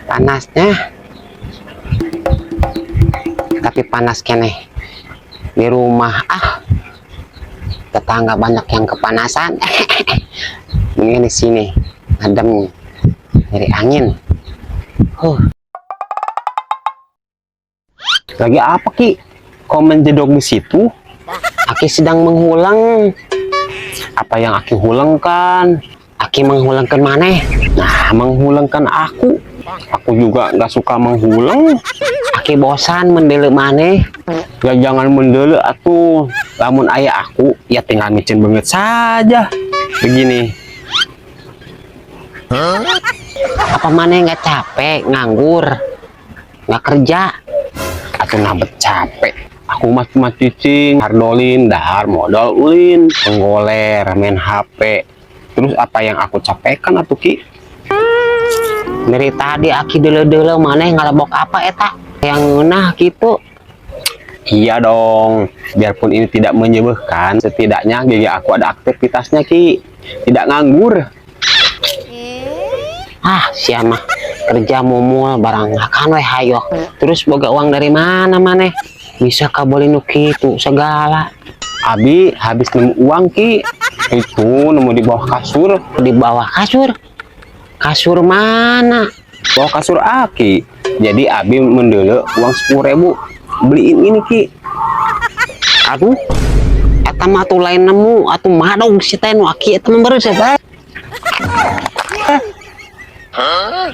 Panasnya. Tapi panas kene di rumah. Tetangga banyak yang kepanasan. Mendingan di sini adem dari angin. Lagi apa Ki? Kok menjedok di situ? Aki sedang menghulang. Apa yang Aki hulangkan? Aki menghulangkan mana? Nah, menghulangkan aku. Aku juga nggak suka menghulang. Aki bosan mendele mana? Ya jangan mendele atuh. Lamun ayah aku, ya tinggal micin banget saja. Begini. Apa mana nggak capek, nganggur, nggak kerja? Atau nabet capek? Aku mah cicing, hardolin, dahar modal ulin, penggoler, main HP. Terus apa yang aku capekkan atuh Ki? Dari tadi Aki dele-dele mana ngalabok apa eta? Yang ngeunah gitu. Iya dong, biarpun ini tidak menyebabkan, setidaknya gigi aku ada aktivitasnya Ki, tidak nganggur. Siapa kerja mumul barang kan weh hayo. Terus boga uang dari mana maneh? Bisa kaboli nu kitu segala. Abi habis nemu uang Ki. Itu nemu di bawah kasur. Di bawah kasur? Kasur mana? Bawah kasur Aki. Jadi Abi mendele uang 10.000 beliin ini Ki. Aduh, eta mah atuh lain nemu, atuh madog si teh nu Aki eta membere siapa? Hah?